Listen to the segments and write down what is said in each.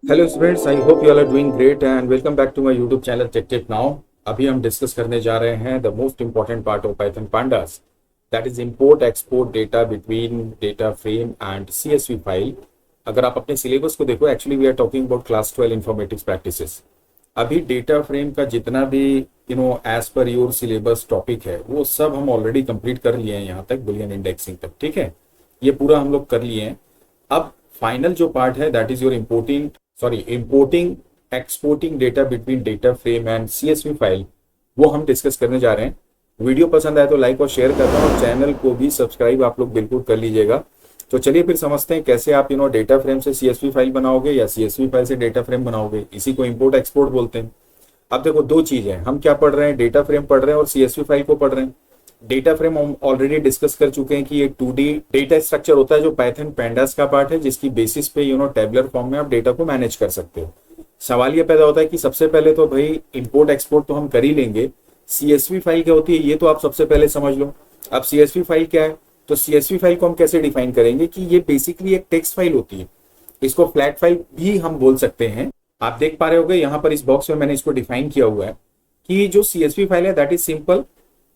Hello students, I hope you all are doing great and welcome back to my YouTube channel Tech Tip now. अभी हम discuss करने जा रहे हैं the most important part of Python pandas, that is import export data between data frame and CSV file. अगर आप अपने syllabus को देखो, actually we are talking about class 12 informatics practices. अभी डेटा फ्रेम का जितना भी as per your syllabus topic है वो सब हम ऑलरेडी कंप्लीट कर लिए हैं, यहाँ तक बुलियन इंडेक्सिंग तक। ठीक है, ये पूरा हम लोग कर लिए हैं। अब फाइनल जो पार्ट है that is your importing exporting data between data frame and CSV file, वो हम डिस्कस करने जा रहे हैं। वीडियो पसंद आए तो लाइक और शेयर करना और चैनल को भी सब्सक्राइब आप लोग बिल्कुल कर लीजिएगा। तो चलिए फिर समझते हैं कैसे आप डेटा फ्रेम से CSV फाइल बनाओगे या CSV फाइल से डेटा फ्रेम बनाओगे। इसी को इंपोर्ट एक्सपोर्ट बोलते हैं। अब देखो, दो चीज है, हम क्या पढ़ रहे हैं, डेटा फ्रेम पढ़ रहे हैं और CSV फाइल को पढ़ रहे हैं। डेटा फ्रेम हम ऑलरेडी डिस्कस कर चुके हैं कि ये 2D डेटा स्ट्रक्चर होता है जो पाइथन pandas का पार्ट है, जिसकी बेसिस पे टेबुलर फॉर्म में आप डेटा को मैनेज कर सकते हो। सवाल ये पैदा होता है कि सबसे पहले तो भाई इंपोर्ट एक्सपोर्ट तो हम कर ही लेंगे, CSV फाइल क्या होती है ये तो आप सबसे पहले समझ लो। अब CSV फाइल क्या है, तो CSV फाइल को हम कैसे डिफाइन करेंगे कि ये बेसिकली एक टेक्स्ट फाइल होती है। इसको फ्लैट फाइल भी हम बोल सकते हैं। आप देख पा रहे होगे यहाँ पर इस बॉक्स में मैंने इसको डिफाइन किया हुआ है कि जो CSV फाइल है दैट इज सिंपल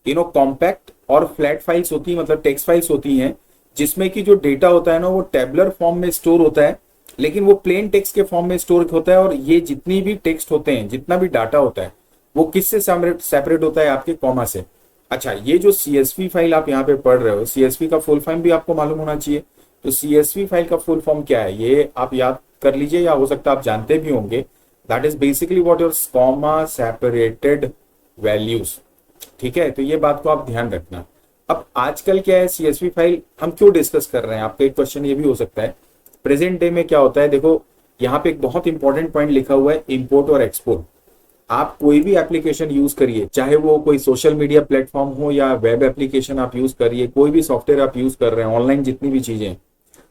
कॉम्पैक्ट और फ्लैट फाइल्स होती है, मतलब टेक्स्ट फाइल्स होती हैं, जिसमें कि जो डेटा होता है ना वो टेबुलर फॉर्म में स्टोर होता है, लेकिन वो प्लेन टेक्स्ट के फॉर्म में स्टोर होता है। और ये जितनी भी टेक्स्ट होते हैं, जितना भी डाटा होता है, वो किससे सेपरेट होता है, आपके कॉमा से। अच्छा, ये जो CSV फाइल आप यहाँ पे पढ़ रहे हो, CSV का फुल फॉर्म भी आपको मालूम होना चाहिए। तो CSV फाइल का फुल फॉर्म क्या है ये आप याद कर लीजिए, या हो सकता है आप जानते भी होंगे। That is basically what your comma separated values. ठीक है, तो ये बात को आप ध्यान रखना। अब आजकल क्या है, CSV फाइल हम क्यों डिस्कस कर रहे हैं, आपका एक क्वेश्चन ये भी हो सकता है। प्रेजेंट डे में क्या होता है, देखो यहाँ पे एक बहुत इंपॉर्टेंट पॉइंट लिखा हुआ है, इंपोर्ट और एक्सपोर्ट। आप कोई भी एप्लीकेशन यूज करिए, चाहे वो कोई सोशल मीडिया प्लेटफॉर्म हो या वेब एप्लीकेशन आप यूज करिए, कोई भी सॉफ्टवेयर आप यूज कर रहे हैं, ऑनलाइन जितनी भी चीजें हैं,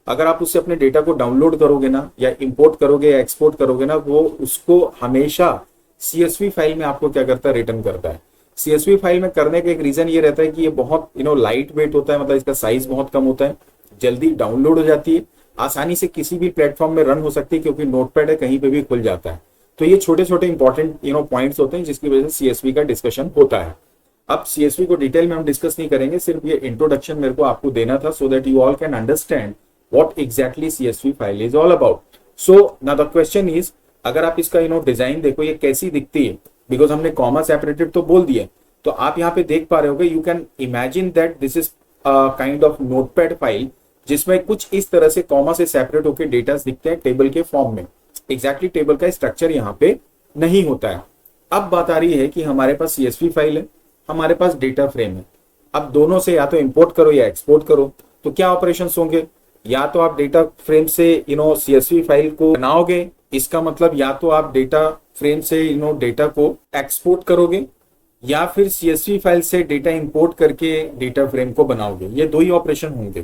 अगर आप उससे अपने डेटा को डाउनलोड करोगे ना, या इंपोर्ट करोगे या एक्सपोर्ट करोगे ना, वो उसको हमेशा CSV फाइल में आपको क्या करता है, रिटर्न करता है। CSV फाइल में करने का एक रीजन ये रहता है कि ये बहुत लाइट वेट होता है, मतलब इसका साइज बहुत कम होता है, जल्दी डाउनलोड हो जाती है, आसानी से किसी भी प्लेटफॉर्म में रन हो सकती है, क्योंकि नोटपैड है, कहीं पे भी खुल जाता है। तो ये छोटे छोटे इंपॉर्टेंट पॉइंट्स होते हैं जिसकी वजह से CSV का डिस्कशन होता है। अब CSV को डिटेल में हम डिस्कस नहीं करेंगे, सिर्फ ये इंट्रोडक्शन मेरे को आपको देना था, so that you all can understand what exactly CSV file is all about. So now the question is, अगर आप इसका डिजाइन देखो, ये कैसी दिखती है, बिकॉज हमने कॉमा सेपरेटेड तो बोल दिए। तो आप यहाँ पे देख पा रहे होगे, you can imagine that this is kind of notepad file, जिसमें कुछ इस तरह से कॉमा से सेपरेट होकर डेटा दिखते हैं टेबल के फॉर्म में। एग्जैक्टली टेबल का स्ट्रक्चर यहाँ पे नहीं होता है। अब बात आ रही है कि हमारे पास CSV फाइल है, हमारे पास डेटा फ्रेम है। अब दोनों से या तो इंपोर्ट करो या एक्सपोर्ट करो, तो क्या ऑपरेशन होंगे, या तो आप डेटा फ्रेम से CSV फाइल को बनाओगे, इसका मतलब या तो आप डेटा फ्रेम से डेटा को एक्सपोर्ट करोगे, या फिर CSV फाइल से डेटा इंपोर्ट करके डेटा फ्रेम को बनाओगे। ये दो ही ऑपरेशन होंगे।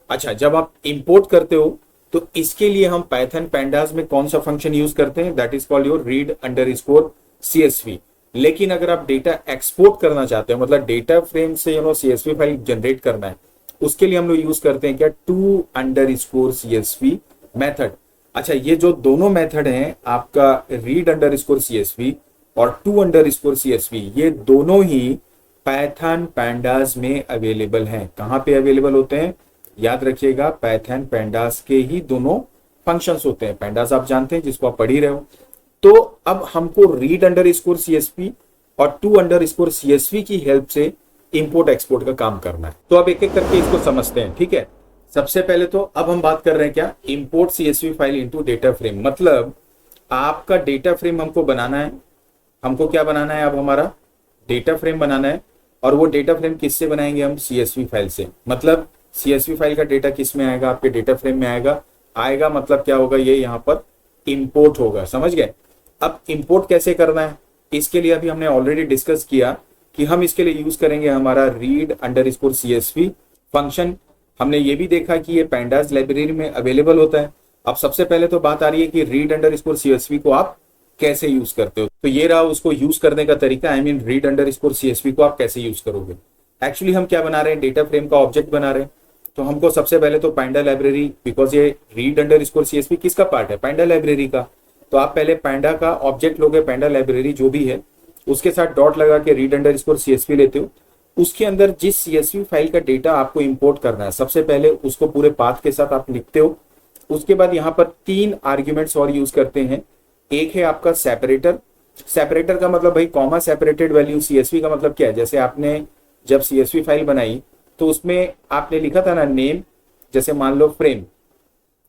अच्छा, जब आप इंपोर्ट करते हो तो इसके लिए हम पाइथन pandas में कौन सा फंक्शन यूज करते हैं, that is called your read_CSV। लेकिन अगर आप डेटा एक्सपोर्ट करना चाहते हो, मतलब डेटा फ्रेम से CSV फाइल जनरेट करना है, उसके लिए हम लोग यूज करते हैं क्या, to_CSV मेथड। अच्छा, ये जो दोनों मेथड हैं, आपका read_CSV और to_CSV, ये दोनों ही पाइथन pandas में अवेलेबल हैं। कहां पे अवेलेबल होते हैं, याद रखिएगा, पाइथन pandas के ही दोनों फंक्शंस होते हैं। pandas आप जानते हैं, जिसको आप पढ़ ही रहे हो। तो अब हमको read_CSV और to_CSV की हेल्प से इंपोर्ट एक्सपोर्ट का काम करना है। तो अब एक एक करके इसको समझते हैं। ठीक है, सबसे पहले तो अब हम बात कर रहे हैं क्या, import CSV file into data frame. मतलब आपका डेटा फ्रेम हमको बनाना है, हमको क्या बनाना है, अब हमारा डेटा फ्रेम बनाना है। और वो डेटा फ्रेम किससे बनाएंगे हम, CSV फाइल से। मतलब CSV फाइल का डेटा किस में आएगा, आपके डेटा फ्रेम में आएगा मतलब क्या होगा, ये यहाँ पर इंपोर्ट होगा। समझ गए। अब इंपोर्ट कैसे करना है, इसके लिए अभी हमने ऑलरेडी डिस्कस किया कि हम इसके लिए यूज करेंगे हमारा read_CSV फंक्शन। हमने ये भी देखा कि ये pandas लाइब्रेरी में अवेलेबल होता है। अब सबसे पहले तो बात आ रही है कि read_CSV को आप कैसे यूज करते हो। तो ये रहा उसको यूज करने का तरीका, आई मीन read_CSV को आप कैसे यूज करोगे। एक्चुअली हम क्या बना रहे हैं, डेटा फ्रेम का ऑब्जेक्ट बना रहे हैं। तो हमको सबसे पहले तो पाइंडा लाइब्रेरी, बिकॉज ये read_CSV किसका पार्ट है, पाइंडा लाइब्रेरी का। तो आप पहले पैंडा का ऑब्जेक्ट लोगे, पैंडा लाइब्रेरी जो भी है, उसके साथ डॉट लगा के रीड अंडर स्कोर CSV लेते हो। उसके अंदर जिस CSV फाइल का डेटा आपको इंपोर्ट करना है, सबसे पहले उसको पूरे पाथ के साथ आप लिखते हो। उसके बाद यहाँ पर 3 आर्ग्यूमेंट्स और यूज करते हैं। एक है आपका सेपरेटर। सेपरेटर का मतलब भाई कॉमा सेपरेटेड वैल्यू। CSV का मतलब क्या है, जैसे आपने जब CSV फाइल बनाई तो उसमें आपने लिखा था ना नेम, जैसे मान लो फ्रेम,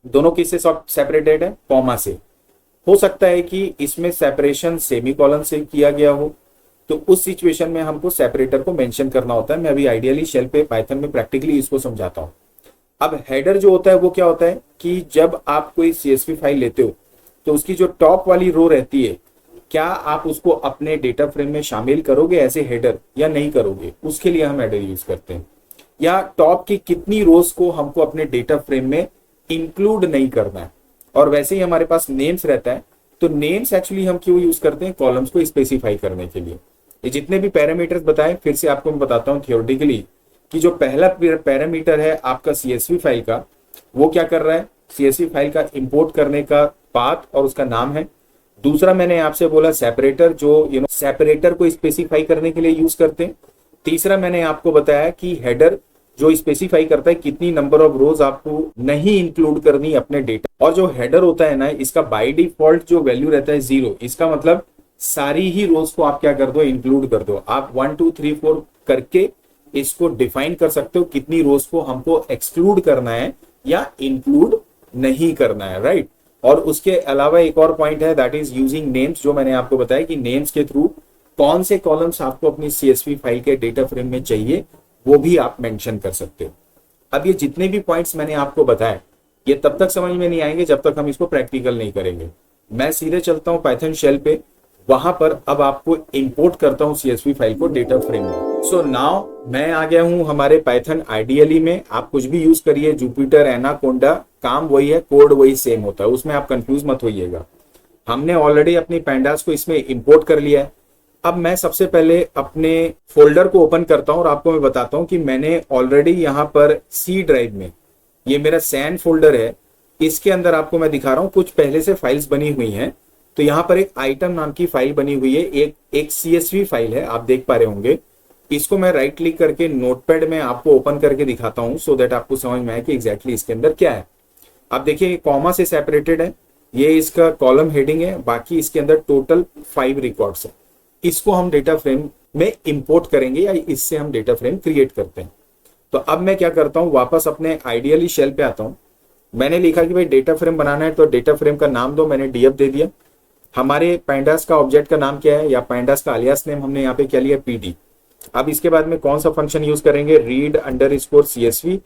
दोनों किससे सेपरेटेड है, कॉमा से। हो सकता है कि इसमें सेपरेशन सेमीकोलन से किया गया हो, तो उस सिचुएशन में हमको सेपरेटर को मेंशन करना होता है। मैं अभी आइडियली शेल पे पाइथन में प्रैक्टिकली इसको समझाता हूं। अब हेडर जो होता है वो क्या होता है कि जब आप कोई CSV फाइल लेते हो तो उसकी जो टॉप वाली रो रहती है, क्या आप उसको अपने डेटा फ्रेम में शामिल करोगे ऐसे हेडर या नहीं करोगे, उसके लिए हम हेडर यूज करते हैं। या टॉप की कितनी रोज को हमको अपने डेटा फ्रेम में इंक्लूड नहीं करना है। और वैसे ही हमारे पास नेम्स रहता है, तो नेम्स एक्चुअली हम क्यों यूज करते हैं, कॉलम्स को स्पेसिफाई करने के लिए। ये जितने भी पैरामीटर्स बताए फिर से आपको मैं बताता हूं थियोरेटिकली, कि जो पहला पैरामीटर है आपका CSV फाइल का, वो क्या कर रहा है, CSV फाइल का इंपोर्ट करने का पाथ और उसका नाम है। दूसरा मैंने आपसे बोला सेपरेटर, जो सेपरेटर को स्पेसिफाई करने के लिए यूज करते हैं। तीसरा मैंने आपको बताया कि हेडर, जो स्पेसिफाई करता है कितनी नंबर ऑफ रोज आपको नहीं इंक्लूड करनी अपने डेटा। और जो हेडर होता है ना, इसका बाय डिफॉल्ट जो वैल्यू रहता है 0। इसका मतलब सारी ही रोज को आप क्या कर दो, इंक्लूड कर दो। आप 1 2 3 4 करके इसको डिफाइन कर सकते हो कितनी रोज को हमको एक्सक्लूड करना है या इंक्लूड नहीं करना है, राइट। और उसके अलावा एक और पॉइंट है, दैट इज यूजिंग नेम्स, जो मैंने आपको बताया कि नेम्स के थ्रू कौन से कॉलम्स आपको अपनी CSV फाइल के डेटा फ्रेम में चाहिए वो भी आप मेंशन कर सकते हो। अब ये जितने भी पॉइंट्स मैंने आपको बताए, ये तब तक समझ में नहीं आएंगे जब तक हम इसको प्रैक्टिकल नहीं करेंगे। मैं सीधे चलता हूं पाइथन शेल पे, वहां पर अब आपको इंपोर्ट करता हूं CSV फाइल को डेटा फ्रेम में। सो नाउ मैं आ गया हूं हमारे पाइथन आइडियली में। आप कुछ भी यूज करिए, जुपिटर, एनाकोंडा, काम वही है, कोड वही सेम होता है, उसमें आप कंफ्यूज मत होइएगा। हमने ऑलरेडी अपनी पैंडास को इसमें इंपोर्ट कर लिया है। अब मैं सबसे पहले अपने फोल्डर को ओपन करता हूं और आपको मैं बताता हूं कि मैंने ऑलरेडी यहां पर C ड्राइव में, ये मेरा सैन फोल्डर है, इसके अंदर आपको मैं दिखा रहा हूं कुछ पहले से फाइल्स बनी हुई हैं। तो यहां पर एक आइटम नाम की फाइल बनी हुई है, एक CSV फाइल है, आप देख पा रहे होंगे। इसको मैं राइट क्लिक करके नोटपैड में आपको ओपन करके दिखाता हूं, सो दैट आपको समझ में आए कि एग्जैक्टली इसके अंदर क्या है। आप देखिए कॉमा से सेपरेटेड है, ये इसका कॉलम हेडिंग है, बाकी इसके अंदर टोटल 5 रिकॉर्ड्स है। इसको हम डेटा फ्रेम में इंपोर्ट करेंगे या इससे हम डेटा फ्रेम क्रिएट करते हैं। तो अब मैं क्या करता हूं, वापस अपने आइडियली शेल पे आता हूं। मैंने लिखा कि भाई डेटा फ्रेम बनाना है, तो डेटा फ्रेम का नाम दो, मैंने DF दे दिया। हमारे पैंडास का ऑब्जेक्ट का नाम क्या है, या पैंडास का अलियास नेम हमने यहाँ पे क्या लिया, PD। अब इसके बाद में कौन सा फंक्शन यूज करेंगे, रीड अंडर स्कोर CSV।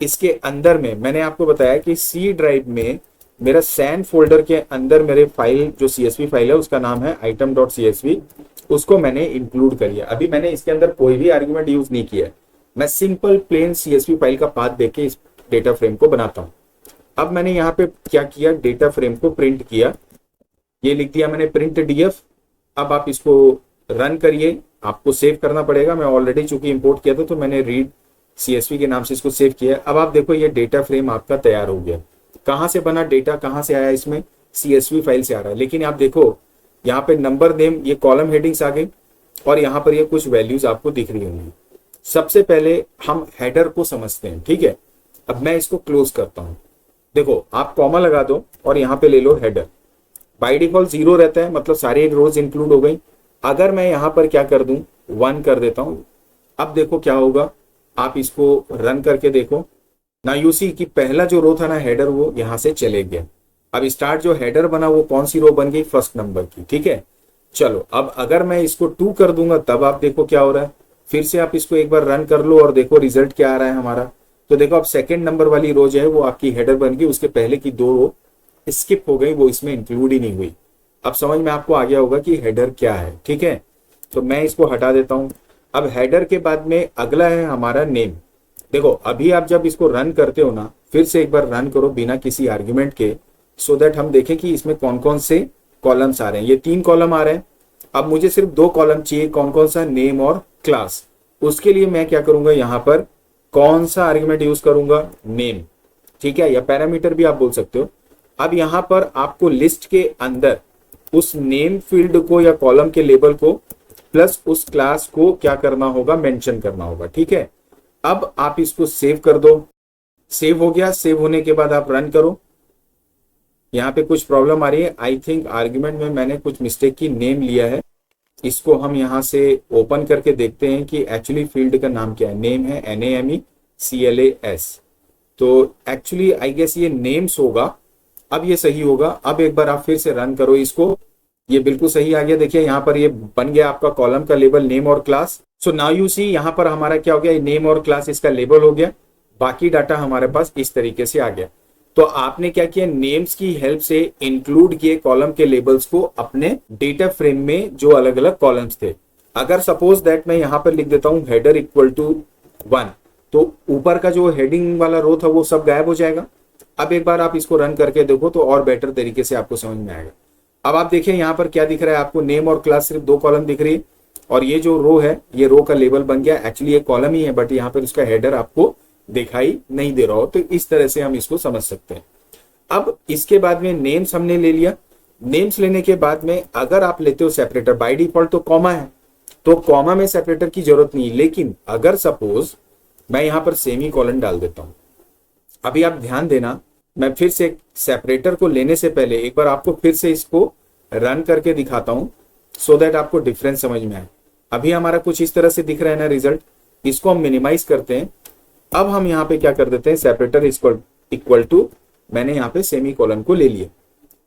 इसके अंदर में मैंने आपको बताया कि C ड्राइव में मेरा सैन फोल्डर के अंदर मेरे फाइल जो CSV फाइल है उसका नाम है item.csv, उसको मैंने इंक्लूड कर लिया। अभी मैंने इसके अंदर कोई भी आर्गुमेंट यूज नहीं किया है, मैं सिंपल प्लेन CSV फाइल का पाथ देके इस डेटा फ्रेम को बनाता हूं। अब मैंने यहाँ पे क्या किया, डेटा फ्रेम को प्रिंट किया, ये लिख दिया मैंने प्रिंट DF। अब आप इसको रन करिए, आपको सेव करना पड़ेगा। मैं ऑलरेडी चूंकि इंपोर्ट किया था तो मैंने रीड CSV के नाम से इसको सेव किया। अब आप देखो ये डेटा फ्रेम आपका तैयार हो गया। कहां से बना, डेटा कहां से आया, इसमें CSV फाइल से आ रहा है। लेकिन आप देखो यहाँ पे नंबर नेम, ये कॉलम हेडिंग्स आ गई और यहाँ पर ये कुछ वैल्यूज आपको दिख रही होंगी। सबसे पहले हम हेडर को समझते हैं, ठीक है। अब मैं इसको क्लोज करता हूं। देखो आप कॉमा लगा दो और यहाँ पे ले लो हेडर। बाय डिफॉल्ट 0 रहता है, मतलब सारी रोज इंक्लूड हो गई। अगर मैं यहाँ पर क्या कर दूं, 1 कर देता हूं, अब देखो क्या होगा। आप इसको रन करके देखो ना, यू सी कि पहला जो रो था ना हेडर, वो यहां से चले गया। अब स्टार्ट जो हेडर बना वो कौन सी रो बन गई, फर्स्ट नंबर की, ठीक है। चलो अब अगर मैं इसको 2 कर दूंगा तब आप देखो क्या हो रहा है। फिर से आप इसको एक बार रन कर लो और देखो रिजल्ट क्या आ रहा है हमारा। तो देखो अब सेकेंड नंबर वाली रो जो है वो आपकी हेडर बन गई, उसके पहले की 2 रो स्किप हो गई, वो इसमें इंक्लूड ही नहीं हुई। अब समझ में आपको आ गया होगा कि हेडर क्या है, ठीक है। तो मैं इसको हटा देता हूं। अब हेडर के बाद में अगला है हमारा नेम। देखो अभी आप जब इसको रन करते हो ना, फिर से एक बार रन करो बिना किसी आर्ग्यूमेंट के, सो दैट हम देखें कि इसमें कौन कौन से कॉलम्स आ रहे हैं। ये 3 कॉलम आ रहे हैं। अब मुझे सिर्फ 2 कॉलम चाहिए, कौन कौन सा, नेम और क्लास। उसके लिए मैं क्या करूंगा, यहाँ पर कौन सा आर्ग्यूमेंट यूज करूंगा, नेम, ठीक है, या पैरामीटर भी आप बोल सकते हो। अब यहाँ पर आपको लिस्ट के अंदर उस नेम फील्ड को या कॉलम के लेबल को प्लस उस क्लास को क्या करना होगा, मेंशन करना होगा। ठीक है, अब आप इसको सेव कर दो। सेव हो गया। सेव होने के बाद आप रन करो। यहाँ पे कुछ प्रॉब्लम आ रही है, आई थिंक आर्ग्यूमेंट में मैंने कुछ मिस्टेक की नेम लिया है। इसको हम यहाँ से ओपन करके देखते हैं कि एक्चुअली फील्ड का नाम क्या है। नेम है NAMECLAS। तो एक्चुअली आई गेस ये नेम्स होगा। अब ये सही होगा। अब एक बार आप फिर से रन करो इसको, ये बिल्कुल सही आ गया। देखिए यहाँ पर ये बन गया आपका कॉलम का लेबल नेम और क्लास। सो नाउ यू सी यहाँ पर हमारा क्या हो गया, नेम और क्लास इसका लेबल हो गया। बाकी डाटा हमारे पास इस तरीके से आ गया। तो आपने क्या किया, नेम्स की हेल्प से इंक्लूड किए कॉलम के लेबल्स को अपने डेटा फ्रेम में जो अलग अलग कॉलम्स थे। अगर सपोज दैट मैं यहाँ पर लिख देता हूँ हेडर इक्वल टू 1, तो ऊपर का जो हेडिंग वाला रो था वो सब गायब हो जाएगा। अब एक बार आप इसको रन करके देखो तो और बेटर तरीके से आपको समझ में आएगा। अब आप देखिए यहाँ पर क्या दिख रहा है आपको, नेम और क्लास सिर्फ 2 कॉलम दिख रही है, और ये जो रो है ये रो का लेबल बन गया। एक्चुअली ये कॉलम ही है बट यहाँ पर उसका हेडर आपको दिखाई नहीं दे रहा हो। तो इस तरह से हम इसको समझ सकते हैं। अब इसके बाद में नेम्स हमने ले लिया। नेम्स लेने के बाद में अगर आप लेते हो सेपरेटर, बाय डिफॉल्ट तो कॉमा है, तो कॉमा में सेपरेटर की जरूरत नहीं। लेकिन अगर सपोज मैं यहां पर सेमी कॉलन डाल देता हूं, अभी आप ध्यान देना, मैं फिर से सेपरेटर को लेने से पहले एक बार आपको फिर से इसको रन करके दिखाता हूं सो दैट आपको डिफरेंस समझ में आए। अभी हमारा कुछ इस तरह से दिख रहा है ना रिजल्ट। इसको हम मिनिमाइज करते हैं। अब हम यहाँ पे क्या कर देते हैं, सेपरेटर इक्वल टू, मैंने यहाँ पे सेमी कॉलन को ले लिया।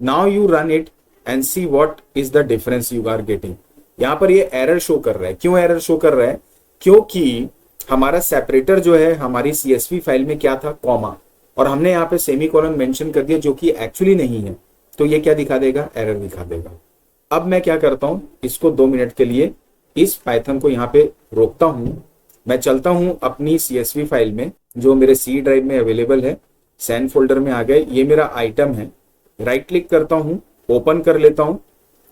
Now you run it and see what is the difference you are getting. यहाँ पर ये एरर शो कर रहा है। क्यों एरर शो कर रहा है, क्योंकि हमारा सेपरेटर जो है हमारी CSV फाइल में क्या था, कॉमा, और हमने यहाँ पे सेमी कॉलन मेंशन कर दिया जो कि एक्चुअली नहीं है। तो ये क्या दिखा देगा, एरर दिखा देगा। अब मैं क्या करता हूं, इसको 2 मिनट के लिए इस पाइथन को यहाँ पे रोकता हूं। मैं चलता हूं अपनी CSV फाइल में जो मेरे C ड्राइव में अवेलेबल है। सैन फोल्डर में आ गए, ये मेरा आइटम है। राइट क्लिक करता हूं, ओपन कर लेता हूं,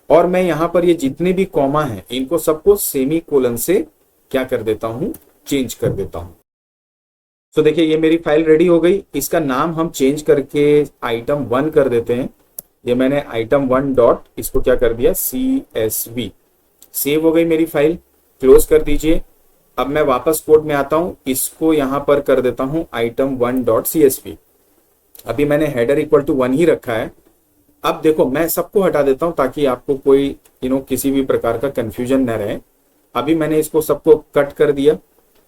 और मैं यहां पर ये जितने भी कॉमा हैं इनको सबको सेमी कोलन से क्या कर देता हूं, चेंज कर देता हूं। तो देखिए ये मेरी फाइल रेडी हो गई। इसका नाम हम चेंज करके आइटम 1 कर देते हैं। ये मैंने आइटम 1 डॉट इसको क्या कर दिया, CSV। सेव हो गई मेरी फाइल, क्लोज कर दीजिए। अब मैं वापस कोड में आता हूं, इसको यहां पर कर देता हूं आइटम 1 डॉट CSV। अभी मैंने हेडर इक्वल टू 1 ही रखा है। अब देखो मैं सबको हटा देता हूं ताकि आपको कोई किसी भी प्रकार का कंफ्यूजन न रहे। अभी मैंने इसको सबको कट कर दिया,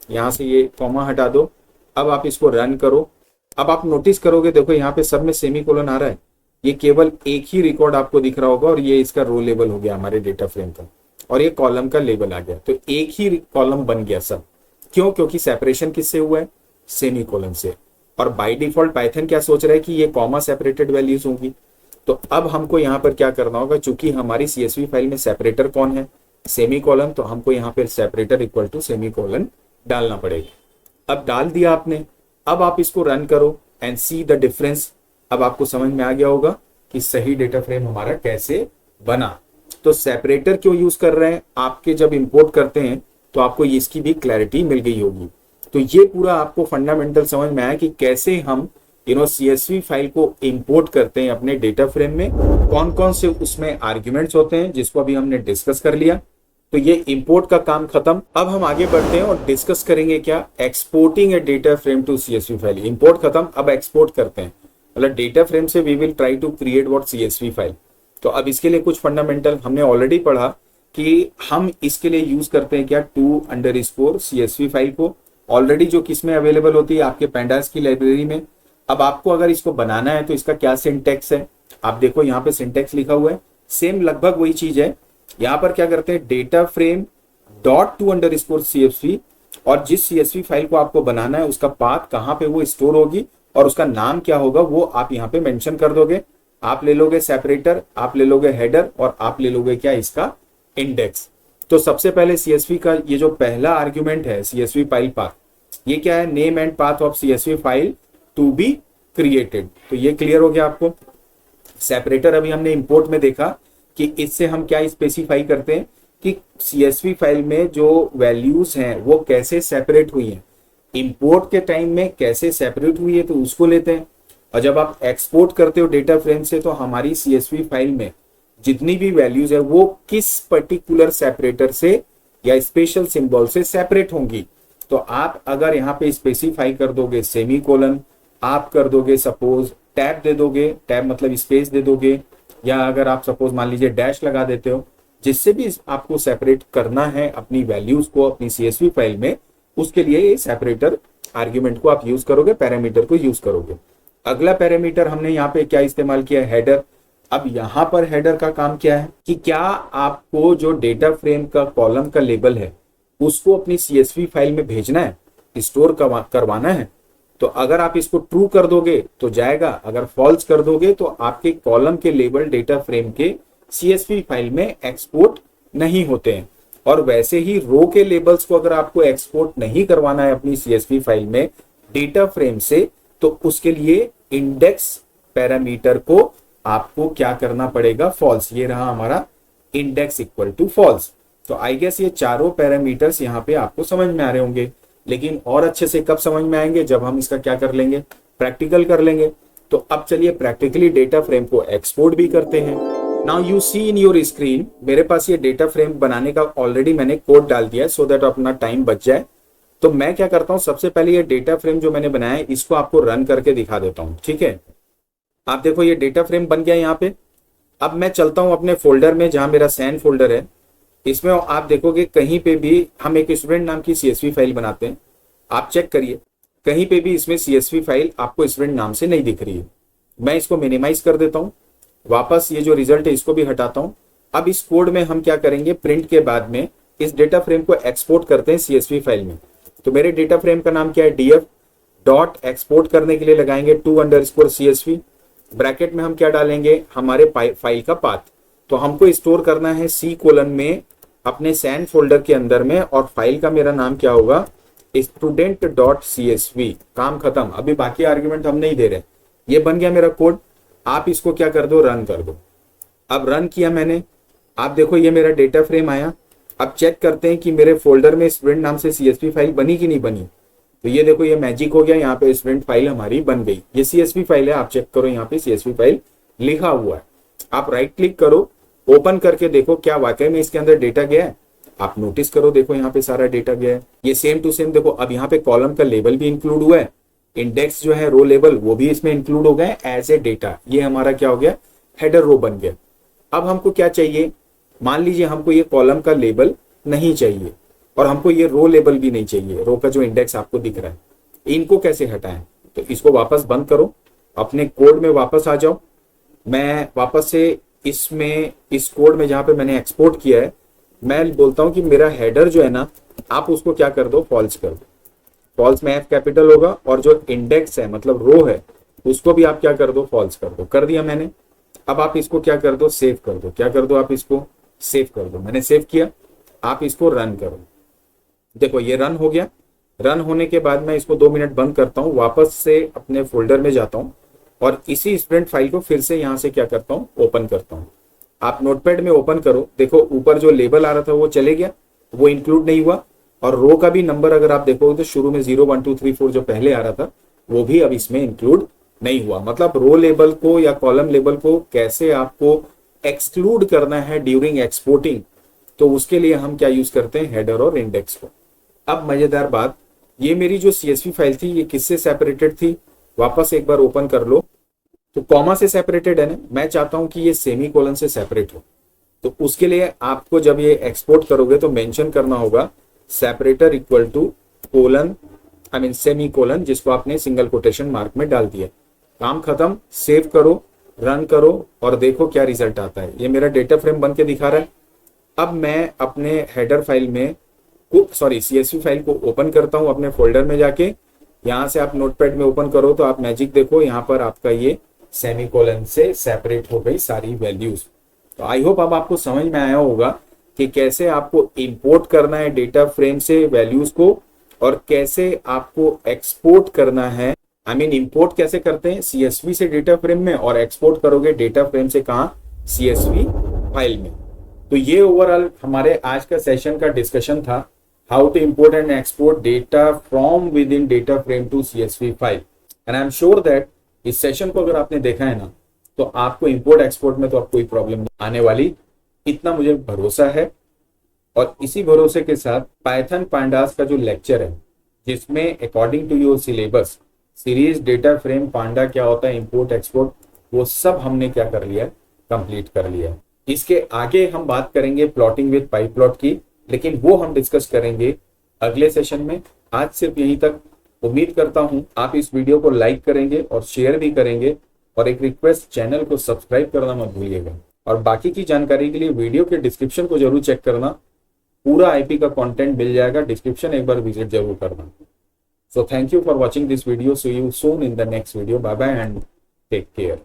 यहां से ये कॉमा हटा दो। अब आप इसको रन करो। अब आप नोटिस करोगे, देखो यहाँ पे सब में सेमी कोलन आ रहा है। ये केवल एक ही रिकॉर्ड आपको दिख रहा होगा और ये इसका रो लेबल हो गया हमारे डेटा फ्रेम का, और ये कॉलम का लेबल आ गया। तो एक ही कॉलम बन गया सब। क्यों, क्योंकि सेपरेशन किससे हुआ है, सेमी कोलन से। और बाय डिफॉल्ट पाइथन क्या सोच रहा है कि ये कॉमा सेपरेटेड वैल्यूज होंगी। तो अब हमको यहाँ पर क्या करना होगा, चूंकि हमारी CSV फाइल में सेपरेटर कौन है, सेमी कॉलन, तो हमको यहाँ पे separator equal to semicolon डालना पड़ेगा। अब डाल दिया आपने। अब आप इसको रन करो एंड सी द डिफरेंस। अब आपको समझ में आ गया होगा कि सही डेटा फ्रेम हमारा कैसे बना। तो सेपरेटर क्यों यूज कर रहे हैं, आपके जब इंपोर्ट करते हैं तो आपको इसकी भी क्लैरिटी मिल गई होगी। तो ये पूरा आपको फंडामेंटल समझ में आया कि कैसे हम CSV फाइल को इंपोर्ट करते हैं अपने डेटा फ्रेम में, कौन कौन से उसमें आर्ग्यूमेंट्स होते हैं जिसको अभी हमने डिस्कस कर लिया। तो ये इंपोर्ट का काम खत्म। अब हम आगे बढ़ते हैं और डिस्कस करेंगे क्या, exporting a data frame to CSV file. Import खत्म, अब एक्सपोर्ट करते हैं। मतलब डेटा फ्रेम से we will try to create what CSV file. तो अब इसके लिए कुछ फंडामेंटल हमने ऑलरेडी पढ़ा कि हम इसके लिए यूज करते हैं क्या, to_CSV फाइल को, ऑलरेडी जो किसमें अवेलेबल होती है आपके पैंडास की लाइब्रेरी में। अब आपको अगर इसको बनाना है तो इसका क्या सिंटेक्स है, आप देखो यहाँ पे सिंटेक्स लिखा हुआ है, सेम लगभग वही चीज है। यहाँ पर क्या करते हैं, डेटा फ्रेम डॉट to_CSV, और जिस CSV फाइल को आपको बनाना है उसका पाथ कहाँ पे वो स्टोर होगी और उसका नाम क्या होगा वो आप यहाँ पे मेंशन कर दोगे। आप ले लोगे सेपरेटर, आप ले लोगे हेडर, और आप ले लोगे क्या, इसका इंडेक्स। तो सबसे पहले CSV का ये जो पहला आर्ग्यूमेंट है CSV फाइल पाथ, ये क्या है, name and path of CSV file to be created. तो ये क्लियर हो गया आपको। सेपरेटर अभी हमने इंपोर्ट में देखा कि इससे हम क्या स्पेसिफाई करते हैं कि CSV फाइल में जो वैल्यूज हैं वो कैसे सेपरेट हुई हैं, इंपोर्ट के टाइम में कैसे सेपरेट हुई है तो उसको लेते हैं। और जब आप एक्सपोर्ट करते हो डेटा फ्रेम से तो हमारी CSV फाइल में जितनी भी वैल्यूज है वो किस पर्टिकुलर सेपरेटर से या स्पेशल सिंबल से सेपरेट होंगी। तो आप अगर यहाँ पे स्पेसिफाई कर दोगे सेमी कोलन, आप कर दोगे सपोज टैब दे दोगे, टैब मतलब स्पेस दे दोगे, या अगर आप सपोज मान लीजिए डैश लगा देते हो, जिससे भी आपको सेपरेट करना है अपनी वैल्यूज को अपनी सीएसवी फाइल में, उसके लिए ये सेपरेटर आर्ग्यूमेंट को आप यूज करोगे, पैरामीटर को यूज करोगे। अगला पैरामीटर हमने यहाँ पे क्या इस्तेमाल किया, हेडर। अब यहाँ पर हेडर का काम क्या है कि क्या आपको जो डेटा फ्रेम का कॉलम का लेबल है उसको अपनी सीएसवी फाइल में भेजना है, स्टोर करवाना है। तो अगर आप इसको ट्रू कर दोगे तो जाएगा, अगर फॉल्स कर दोगे तो आपके कॉलम के लेबल डेटा फ्रेम के सीएसवी फाइल में एक्सपोर्ट नहीं होते हैं। और वैसे ही रो के लेबल्स को अगर आपको एक्सपोर्ट नहीं करवाना है अपनी सीएसवी फाइल में डेटा फ्रेम से, तो उसके लिए इंडेक्स पैरामीटर को आपको क्या करना पड़ेगा, फॉल्स। ये रहा हमारा इंडेक्स इक्वल टू फॉल्स। तो आई गेस ये चारों पैरामीटर्स यहाँ पे आपको समझ में आ रहे होंगे, लेकिन और अच्छे से कब समझ में आएंगे, जब हम इसका क्या कर लेंगे, प्रैक्टिकल कर लेंगे। तो अब चलिए प्रैक्टिकली डेटा फ्रेम को एक्सपोर्ट भी करते हैं। Now you see in your screen, मेरे पास ये डेटा फ्रेम बनाने का ऑलरेडी मैंने कोड डाल दिया है सो दैट अपना टाइम बच जाए। तो मैं क्या करता हूं, सबसे पहले ये डेटा फ्रेम जो मैंने बनाया है इसको आपको रन करके दिखा देता हूं। ठीक है, आप देखो ये डेटा फ्रेम बन गया यहाँ पे। अब मैं चलता हूं अपने फोल्डर में जहां मेरा सैन फोल्डर है, इसमें आप देखोगे कहीं पे भी हम एक स्टूडेंट नाम की सीएसवी फाइल बनाते हैं। आप चेक करिए कहीं पे भी इसमें सीएसवी फाइल आपको स्टूडेंट नाम से नहीं दिख रही है। मैं इसको मिनिमाइज कर देता हूं, वापस ये जो रिजल्ट है इसको भी हटाता हूं। अब इस कोड में हम क्या करेंगे, प्रिंट के बाद में इस डेटा फ्रेम को एक्सपोर्ट करते हैं सीएसवी फाइल में। तो मेरे डेटा फ्रेम का नाम क्या है, डीएफ डॉट एक्सपोर्ट करने के लिए लगाएंगे to_csv। ब्रैकेट में हम क्या डालेंगे, हमारे फाइल का पाथ। तो हमको स्टोर करना है सी कोलन में अपने सैन फोल्डर के अंदर में, और फाइल का मेरा नाम क्या होगा, student.csv। काम खत्म, अभी बाकी आर्ग्यूमेंट हम नहीं दे रहे। ये बन गया मेरा कोड। आप इसको क्या कर दो, रन कर दो। अब रन किया मैंने, आप देखो ये मेरा डेटा फ्रेम आया। अब चेक करते हैं कि मेरे फोल्डर में स्टूडेंट नाम से सीएसवी फाइल बनी कि नहीं बनी। तो ये देखो ये मैजिक हो गया, यहाँ पे स्टूडेंट फाइल हमारी बन गई। ये सीएसवी फाइल है, आप चेक करो यहाँ पे सीएसवी फाइल लिखा हुआ है। आप राइट क्लिक करो, ओपन करके देखो क्या वाकई में इसके अंदर डेटा गया है। आप नोटिस करो, देखो यहाँ पे सारा डेटा गया है। ये सेम टू सेम देखो, अब यहाँ पे कॉलम का लेबल भी इंक्लूड हुआ है, इंडेक्स जो है रो लेबल वो भी इसमें इंक्लूड हो गए एज ए डेटा। ये हमारा क्या हो गया, हेडर रो बन गया। अब हमको क्या चाहिए, मान लीजिए हमको ये कॉलम का लेबल नहीं चाहिए और हमको ये रो लेबल भी नहीं चाहिए, रो का जो इंडेक्स आपको दिख रहा है। इनको कैसे हटाएं, तो इसको वापस बंद करो, अपने कोड में वापस आ जाओ। मैं वापस से इसमें इस कोड में जहां पे मैंने एक्सपोर्ट किया है, मैं बोलता हूं कि मेरा हेडर जो है ना, आप उसको क्या कर दो, फॉल्स कर दो। फॉल्स में एफ कैपिटल होगा, और जो इंडेक्स है मतलब रो है उसको भी आप क्या कर दो, फॉल्स कर दो। कर दिया मैंने। अब आप इसको क्या कर दो, सेव कर दो। क्या कर दो, आप इसको सेव कर दो। मैंने सेव किया, आप इसको रन करो। देखो ये रन हो गया। रन होने के बाद मैं इसको 2 मिनट बंद करता हूँ, वापस से अपने फोल्डर में जाता हूँ और इसी स्टूडेंट फाइल को फिर से यहाँ से क्या करता हूँ, ओपन करता हूँ। आप नोटपैड में ओपन करो, देखो ऊपर जो लेबल आ रहा था वो चले गया, वो इंक्लूड नहीं हुआ। और रो का भी नंबर अगर आप देखोगे तो शुरू में 0 1 2 3 4 जो पहले आ रहा था वो भी अब इसमें इंक्लूड नहीं हुआ। मतलब रो लेबल को या कॉलम लेबल को कैसे आपको एक्सक्लूड करना है ड्यूरिंग एक्सपोर्टिंग, तो उसके लिए हम क्या यूज करते हैं, हेडर और इंडेक्स को। अब मजेदार बात, ये मेरी जो सीएसवी फाइल थी ये किससे सेपरेटेड थी, वापस एक बार ओपन कर लो तो कॉमा से सेपरेटेड है ना। मैं चाहता हूं कि ये सेमी कोलन से सेपरेट हो, तो उसके लिए आपको जब ये एक्सपोर्ट करोगे तो मेंशन करना होगा separator equal to colon, I mean semicolon, जिसको आपने सिंगल कोटेशन मार्क में डाल दिया। काम खत्म, सेव करो, रन करो और देखो क्या रिजल्ट आता है। ये मेरा डेटा फ्रेम बन के दिखा रहा है। अब मैं अपने हेडर फाइल में सीएसवी फाइल को ओपन करता हूं अपने फोल्डर में जाके। यहां से आप नोटपैड में ओपन करो तो आप मैजिक देखो, यहाँ पर आपका ये सेमीकोलन से सेपरेट हो गई सारी वैल्यूज। तो आई होप अब आपको समझ में आया होगा कि कैसे आपको इंपोर्ट करना है डेटा फ्रेम से वैल्यूज को, और कैसे आपको एक्सपोर्ट करना है। आई मीन इंपोर्ट कैसे करते हैं, सीएसवी से डेटा फ्रेम में, और एक्सपोर्ट करोगे डेटा फ्रेम से कहाँ, सीएसवी फाइल में। तो ये ओवरऑल हमारे आज का सेशन का डिस्कशन था, how to import and export data from within data frame to CSV file. And I am sure that इस सेशन को अगर आपने देखा है ना, तो आपको इंपोर्ट एक्सपोर्ट में तो अब कोई प्रॉब्लम नहीं आने वाली, इतना मुझे भरोसा है। और इसी भरोसे के साथ पाइथन पांडास का जो लेक्चर है, जिसमें according to your syllabus series data frame panda क्या होता है, इंपोर्ट एक्सपोर्ट, वो सब हमने क्या कर लिया है, कंप्लीट कर लिया है। इसके आगे हम बात करेंगे प्लॉटिंग विद पाई प्लॉट की, लेकिन वो हम डिस्कस करेंगे अगले सेशन में। आज सिर्फ यहीं तक। उम्मीद करता हूं आप इस वीडियो को लाइक करेंगे और शेयर भी करेंगे, और एक रिक्वेस्ट, चैनल को सब्सक्राइब करना मत भूलिएगा। और बाकी की जानकारी के लिए वीडियो के डिस्क्रिप्शन को जरूर चेक करना, पूरा आईपी का कंटेंट मिल जाएगा, डिस्क्रिप्शन एक बार विजिट जरूर करना। So thank you for watching this video, see you soon in the next video, bye bye and take care.